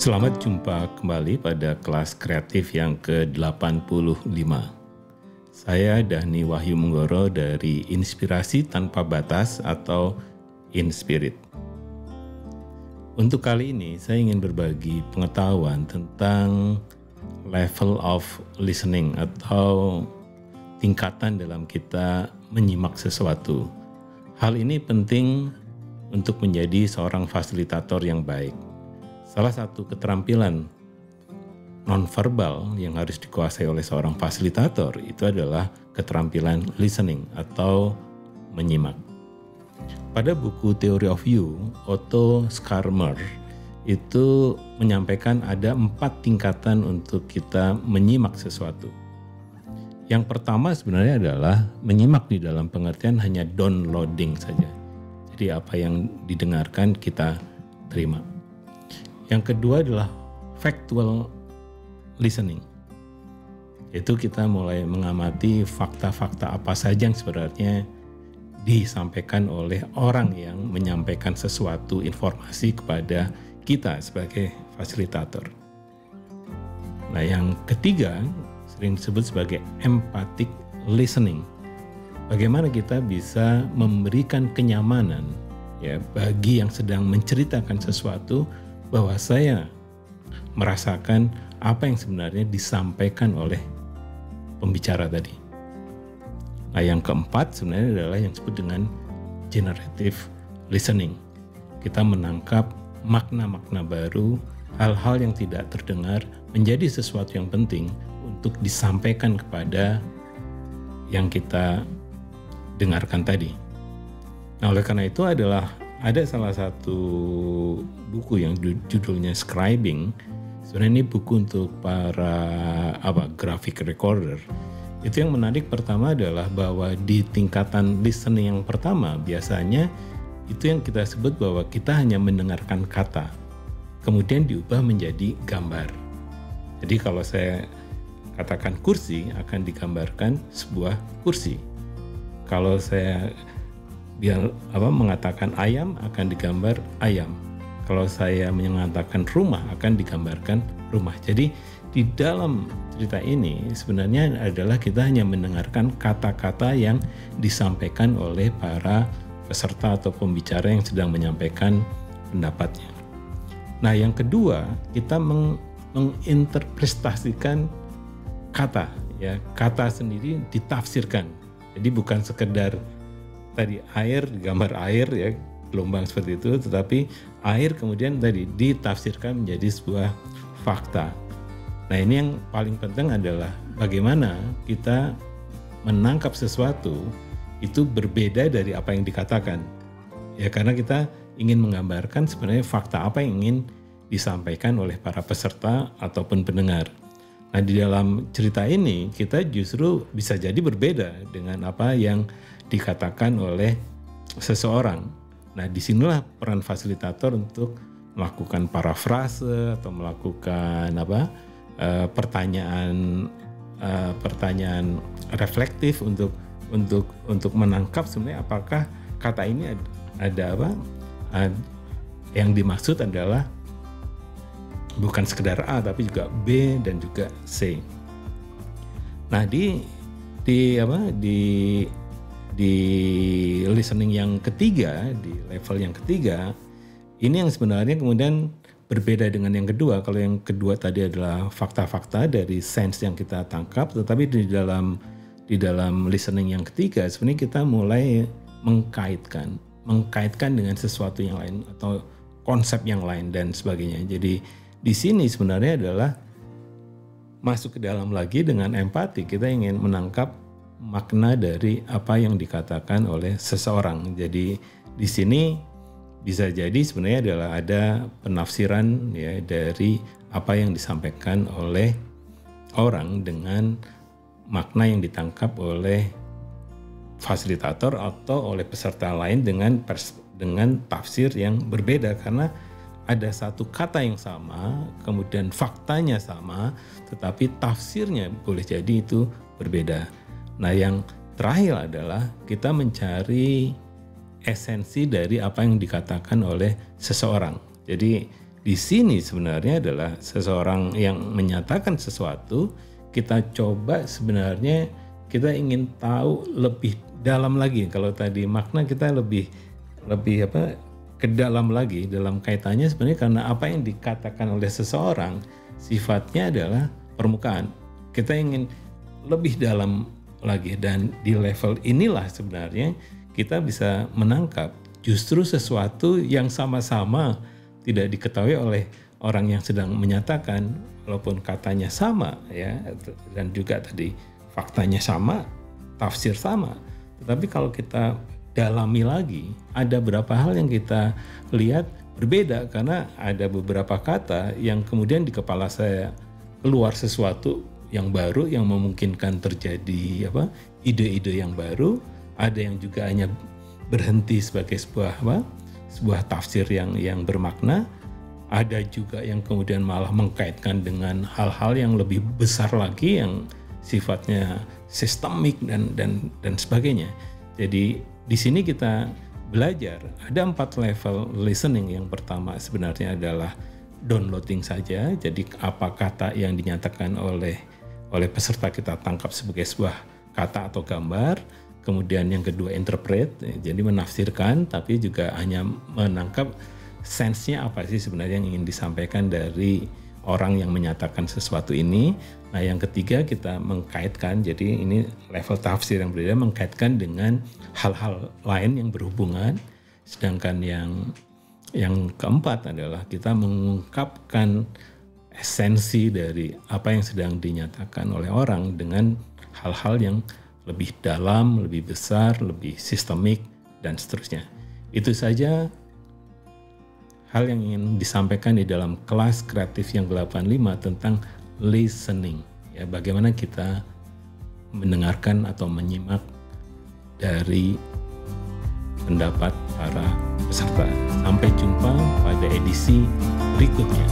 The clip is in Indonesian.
Selamat jumpa kembali pada kelas kreatif yang ke-85. Saya Dhani Wahyu Munggoro dari Inspirasi Tanpa Batas atau InSpirit. Untuk kali ini saya ingin berbagi pengetahuan tentang level of listening atau tingkatan dalam kita menyimak sesuatu. Hal ini penting untuk menjadi seorang fasilitator yang baik. Salah satu keterampilan nonverbal yang harus dikuasai oleh seorang fasilitator itu adalah keterampilan listening atau menyimak. Pada buku Theory of You, Otto Scharmer itu menyampaikan ada 4 tingkatan untuk kita menyimak sesuatu. Yang pertama sebenarnya adalah menyimak di dalam pengertian hanya downloading saja. Jadi apa yang didengarkan kita terima. Yang kedua adalah factual listening. Yaitu kita mulai mengamati fakta-fakta apa saja yang sebenarnya disampaikan oleh orang yang menyampaikan sesuatu informasi kepada kita sebagai fasilitator. Nah, yang ketiga sering disebut sebagai empathic listening. Bagaimana kita bisa memberikan kenyamanan ya bagi yang sedang menceritakan sesuatu bahwa saya merasakan apa yang sebenarnya disampaikan oleh pembicara tadi. Nah, yang keempat sebenarnya adalah yang disebut dengan generative listening. Kita menangkap makna-makna baru, hal-hal yang tidak terdengar menjadi sesuatu yang penting untuk disampaikan kepada yang kita dengarkan tadi. Nah, oleh karena itu ada salah satu buku yang judulnya Scribing. Sebenarnya ini buku untuk para graphic recorder. Itu yang menarik pertama adalah bahwa di tingkatan listening yang pertama biasanya itu yang kita sebut bahwa kita hanya mendengarkan kata, kemudian diubah menjadi gambar. Jadi kalau saya katakan kursi akan digambarkan sebuah kursi. Kalau saya mengatakan ayam akan digambar ayam. Kalau saya mengatakan rumah akan digambarkan rumah. Jadi di dalam cerita ini sebenarnya adalah kita hanya mendengarkan kata-kata yang disampaikan oleh para peserta atau pembicara yang sedang menyampaikan pendapatnya. Nah, yang kedua, kita menginterpretasikan kata, ya. Kata sendiri ditafsirkan. Jadi bukan sekedar tadi air, gambar air ya, gelombang seperti itu, tetapi air kemudian tadi ditafsirkan menjadi sebuah fakta. Nah, ini yang paling penting adalah bagaimana kita menangkap sesuatu itu berbeda dari apa yang dikatakan. Ya, karena kita ingin menggambarkan sebenarnya fakta apa yang ingin disampaikan oleh para peserta ataupun pendengar. Nah, di dalam cerita ini kita justru bisa jadi berbeda dengan apa yang dikatakan oleh seseorang. Nah, disinilah peran fasilitator untuk melakukan parafrase atau melakukan pertanyaan reflektif untuk menangkap sebenarnya apakah kata ini yang dimaksud adalah bukan sekedar A tapi juga B dan juga C. Nah, di listening yang ketiga, di level yang ketiga, ini yang sebenarnya kemudian berbeda dengan yang kedua. Kalau yang kedua tadi adalah fakta-fakta dari sense yang kita tangkap, tetapi di dalam listening yang ketiga sebenarnya kita mulai mengkaitkan dengan sesuatu yang lain atau konsep yang lain dan sebagainya. Jadi di sini sebenarnya adalah masuk ke dalam lagi dengan empati. Kita ingin menangkap makna dari apa yang dikatakan oleh seseorang. Jadi di sini bisa jadi sebenarnya adalah ada penafsiran ya dari apa yang disampaikan oleh orang dengan makna yang ditangkap oleh fasilitator atau oleh peserta lain dengan tafsir yang berbeda, karena ada satu kata yang sama, kemudian faktanya sama, tetapi tafsirnya boleh jadi itu berbeda. Nah, yang terakhir adalah kita mencari esensi dari apa yang dikatakan oleh seseorang. Jadi di sini sebenarnya adalah seseorang yang menyatakan sesuatu, kita coba sebenarnya kita ingin tahu lebih dalam lagi. Kalau tadi makna kita lebih ke dalam lagi dalam kaitannya sebenarnya karena apa yang dikatakan oleh seseorang sifatnya adalah permukaan. Kita ingin lebih dalam lagi dan di level inilah sebenarnya kita bisa menangkap justru sesuatu yang sama-sama tidak diketahui oleh orang yang sedang menyatakan, walaupun katanya sama ya, dan juga tadi faktanya sama, tafsir sama. Tetapi kalau kita dalami lagi, ada beberapa hal yang kita lihat berbeda karena ada beberapa kata yang kemudian di kepala saya keluar sesuatu yang baru yang memungkinkan terjadi ide-ide yang baru. Ada yang juga hanya berhenti sebagai sebuah tafsir yang bermakna. Ada juga yang kemudian malah mengkaitkan dengan hal-hal yang lebih besar lagi yang sifatnya sistemik dan sebagainya. Jadi di sini kita belajar ada 4 level listening. Yang pertama sebenarnya adalah downloading saja. Jadi apa kata yang dinyatakan oleh peserta kita tangkap sebagai sebuah kata atau gambar. Kemudian yang kedua interpret, jadi menafsirkan, tapi juga hanya menangkap sense-nya apa sih sebenarnya yang ingin disampaikan dari orang yang menyatakan sesuatu ini. Nah yang ketiga kita mengkaitkan, jadi ini level tafsir yang berbeda, mengkaitkan dengan hal-hal lain yang berhubungan. Sedangkan yang keempat adalah kita mengungkapkan esensi dari apa yang sedang dinyatakan oleh orang dengan hal-hal yang lebih dalam, lebih besar, lebih sistemik, dan seterusnya. Itu saja hal yang ingin disampaikan di dalam kelas kreatif yang 85 tentang listening. Ya, bagaimana kita mendengarkan atau menyimak dari pendapat para peserta. Sampai jumpa pada edisi berikutnya.